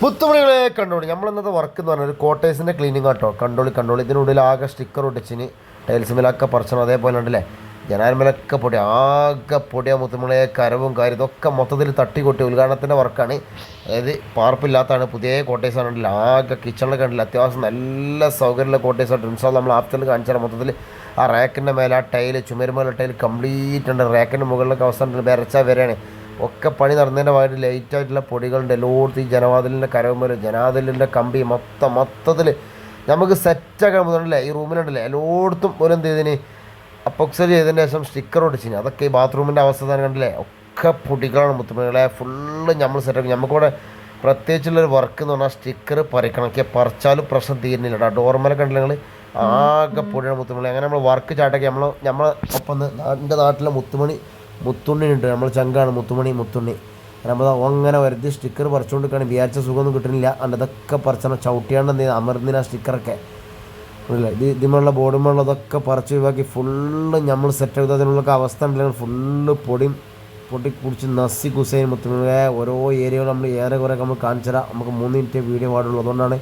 മുത്തുമണികളെ കണ്ടോളി. നമ്മൾ ഇന്നത്തെ വർക്ക് എന്ന് പറഞ്ഞാൽ ഒരു കോട്ടേഴ്സിൻ്റെ ക്ലീനിങ് കേട്ടോ. കണ്ടോളി ഇതിനുള്ളിൽ ആകെ സ്റ്റിക്കർ ഒട്ടിച്ചിന് ടൈൽസ് മേലൊക്കെ പറിച്ചണം. അതേപോലെ ഉണ്ടല്ലേ ജനാൽമേലൊക്കെ പൊടി ആകെ പൊടിയാ മുത്തുമണിയെ കരവും കാര്യം ഇതൊക്കെ മൊത്തത്തിൽ തട്ടിക്കൊട്ടി ഉദ്ഘാടനത്തിൻ്റെ വർക്കാണ്. അതായത് പാർപ്പില്ലാത്തതാണ്, പുതിയ കോട്ടേഴ്സാണ്. ഉണ്ടല്ലോ ആകെ കിച്ചണിലൊക്കെ ഉണ്ടല്ലോ അത്യാവശ്യം നല്ല സൗകര്യമുള്ള കോട്ടേഴ്സാണ്. ഡ്രിംസാൾ നമ്മൾ ആഫ്റ്ററിൽ കാണിച്ചാൽ മൊത്തത്തിൽ ആ റാക്കിൻ്റെ മേലെ ആ ടൈല് ചുമരുമേലെ ടൈൽ കംപ്ലീറ്റ് ഉണ്ട്. റാക്കിൻ്റെ മുകളിലൊക്കെ അവസ്ഥ ഉണ്ട്, വരച്ചാൽ വരെയാണ് ഒക്കെ പണി നടന്നതിൻ്റെ ഭാഗത്ത് ലൈറ്റായിട്ടുള്ള പൊടികളുണ്ട് എല്ലായിടത്തും. ഈ ജനവാതിലിൻ്റെ കരവുമ്പോൾ ജനാതിലിൻ്റെ കമ്പി മൊത്തത്തിൽ നമുക്ക് സെറ്റാക്കാൻ പോകുന്നുണ്ടല്ലേ. ഈ റൂമിലുണ്ടല്ലേ എല്ലായിടത്തും ഒരു എന്ത് ചെയ്തതിന് അപ്പോക്സറി ചെയ്തതിന് ശേഷം സ്റ്റിക്കർ ഒടിച്ചിന്. അതൊക്കെ ഈ ബാത്റൂമിൻ്റെ അവസ്ഥ തന്നെ കണ്ടില്ലേ, ഒക്കെ പൊടികളാണ് മുത്തുമണികളെ ഫുള്ള് നമ്മൾ സെറ്റാക്കി. നമുക്കിവിടെ പ്രത്യേകിച്ചുള്ളൊരു വർക്ക് എന്ന് പറഞ്ഞാൽ സ്റ്റിക്കർ പറിക്കണം. പറിച്ചാലും പ്രശ്നം തീരുന്നില്ല കേട്ടോ. ഡോർമലൊക്കെ കണ്ടില്ല നിങ്ങൾ ആകെ പൊടിയാണ് മുത്തുമണി. അങ്ങനെ നമ്മൾ വർക്ക് ചാട്ടാക്കി നമ്മളെ ഒപ്പം എൻ്റെ നാട്ടിലെ മുത്തുണ്ണി ഉണ്ട്. നമ്മൾ ചങ്കാണ് മുത്തുണ്ണി. നമ്മൾ അങ്ങനെ വരുത്തി സ്റ്റിക്കർ പറിച്ചുകൊണ്ടിരിക്കുകയാണ്. വിചാരിച്ച സുഖമൊന്നും കിട്ടുന്നില്ല. അതൊക്കെ പറിച്ചാൽ ചവിട്ടിയാണ്ട് എന്ത് ചെയ്യുക അമർന്നിന് ആ സ്റ്റിക്കറൊക്കെ ഇല്ല ഇതിമുള്ള ബോർഡുമുള്ളതൊക്കെ പറിച്ച് ഒഴിവാക്കി ഫുള്ള് നമ്മൾ സെറ്റ് ചെയ്ത് അതിനുള്ള അവസ്ഥ ഉണ്ടെങ്കിൽ ഫുള്ള് പൊടി കുടിച്ച് നസി കുസൈൻ മുത്തുമണികളെ ഓരോ ഏരിയകൾ നമ്മൾ ഏറെ കുറേ നമ്മൾ കാണിച്ചു തരാം. നമുക്ക് 3 മിനിറ്റ് വീഡിയോ പാടുള്ളൂ, അതുകൊണ്ടാണ്.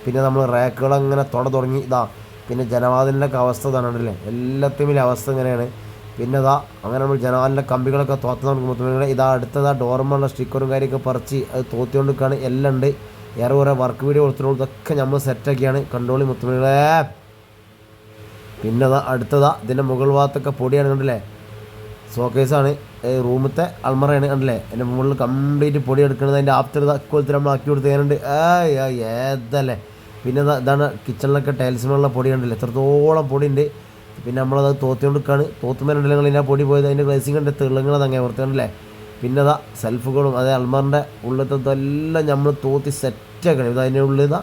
പിന്നെ നമ്മൾ റാക്കുകൾ അങ്ങനെ തുടങ്ങി പിന്നെ ജനവാതിലിൻ്റെ അവസ്ഥ ഇതാണല്ലേ, എല്ലാത്തിനും അവസ്ഥ ഇങ്ങനെയാണ്. പിന്നെ അങ്ങനെ നമ്മൾ ജനവാലിൻ്റെ കമ്പികളൊക്കെ തോത്ത് നമുക്ക് മുത്തുമണികളെ അടുത്തതാ ഡോർമുള്ള സ്റ്റിക്കറും കാര്യമൊക്കെ പറിച്ച് അത് തോത്തിക്കൊണ്ടിരിക്കുകയാണ്. എല്ലാം ഉണ്ട്. ഏറെ കുറേ വർക്ക് വീഡിയോ കൊടുത്തിട്ടുള്ളൂ. ഇതൊക്കെ നമ്മൾ സെറ്റാക്കിയാണ്. കണ്ടോളി മുത്തുമണികളെ. പിന്നെ അടുത്തതാ ഇതിൻ്റെ മുകൾ ഭാഗത്തൊക്കെ പൊടിയാണ് കണ്ടില്ലേ, ഷോക്കേസാണ്. റൂമത്തെ അൾമറയാണ് കണ്ടില്ലേ, എൻ്റെ മുകളിൽ കംപ്ലീറ്റ് പൊടി എടുക്കുന്നത്. അതിൻ്റെ ആഫ്റ്റർ ഇക്കോലത്തിൽ നമ്മൾ ആക്കി കൊടുത്തേനുണ്ട്. ഏതല്ലേ. പിന്നെ ഇതാണ് കിച്ചണിലൊക്കെ ടൈൽസിനുള്ള പൊടി കണ്ടില്ലേ, എത്രത്തോളം പൊടി ഉണ്ട്. പിന്നെ നമ്മളത് തോത്തിക്കൊണ്ടിരിക്കുകയാണ്. തോത്തുമ്പോഴുണ്ടല്ലോ നിങ്ങൾ ഇതിൻ്റെ പൊടി പോയത് അതിൻ്റെ ഗ്ലേസിങ്ങിൻ്റെ തെളുങ്ങളത് അങ്ങനെ ഓർത്തുണ്ടല്ലേ. പിന്നെ സെൽഫുകളും അതേ അൽമാറിൻ്റെ ഉള്ളിലത്തെല്ലാം നമ്മൾ തോത്തി സെറ്റാക്കണം. അതിൻ്റെ ഉള്ളിൽ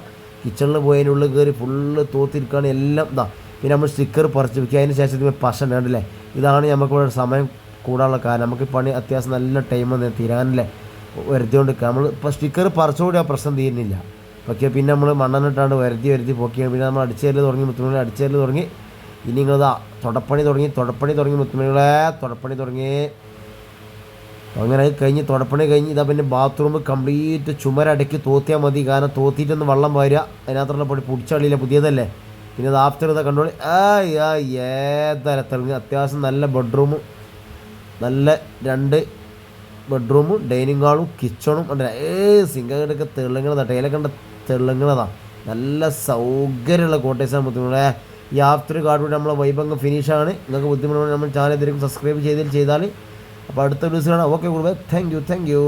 കിച്ചണിൽ പോയതിൻ്റെ ഉള്ളിൽ കയറി ഫുള്ള് തോത്തിരിക്കുകയാണ് എല്ലാം. പിന്നെ നമ്മൾ സ്റ്റിക്കർ പറിച്ച് വയ്ക്കുക. അതിന് ശേഷം ഇതിന് പശ ഉണ്ടല്ലേ. ഇതാണ് നമുക്കിവിടെ സമയം കൂടാനുള്ള കാരണം. നമുക്ക് പണി അത്യാവശ്യം നല്ല ടൈം തീരാനല്ലേ വരുത്തിക്കൊണ്ട് നമ്മൾ ഇപ്പോൾ സ്റ്റിക്കർ പറിച്ചുകൂടി ആ പ്രശ്നം തീരുന്നില്ല. പക്ഷേ പിന്നെ നമ്മൾ മണ്ണെണ്ണിട്ടാണ്ട് വരുത്തി പൊക്കിയാണ്. പിന്നെ നമ്മൾ അടിച്ചേരൽ തുടങ്ങി. ഇനി നിങ്ങൾ തുടപ്പണി തുടങ്ങി മുത്തുമണികളെ തുടങ്ങി. അങ്ങനെ കഴിഞ്ഞ് തുടപ്പണി കഴിഞ്ഞ് പിന്നെ ബാത്റൂം കംപ്ലീറ്റ് ചുമരടക്കി തോത്തിയാൽ മതി. കാരണം തോത്തിയിട്ടൊന്ന് വെള്ളം വാരുക, അതിനകത്തുള്ള പൊടി പിടിച്ചളിയില്ല, പുതിയതല്ലേ. പിന്നെ ആഫ്റ്റർ കണ്ടോളി. തെളിഞ്ഞ് അത്യാവശ്യം നല്ല ബെഡ്റൂമും നല്ല 2 ബെഡ്റൂമും ഡൈനിങ് ഹാളും കിച്ചണും ഉണ്ട്. സിംഗൊക്കെ തെളുങ്ങണതാണ്, ടൈലൊക്കെ തെളുങ്ങണതാണ്. നല്ല സൗകര്യമുള്ള കോട്ടേഴ്സാണ് മുത്തുമണികളെ. ഈ ആഫ്റ്റർ കാർഡ് നമ്മളെ വൈബങ്ങ് ഫിനിഷാണ്. നിങ്ങൾക്ക് ബുദ്ധിമുട്ട് നമ്മൾ ചാനൽ തിരിക്കും സബ്സ്ക്രൈബ് ചെയ്താൽ. അപ്പോൾ അടുത്ത വീഡിയോസിലാണ്. Okay, thank you.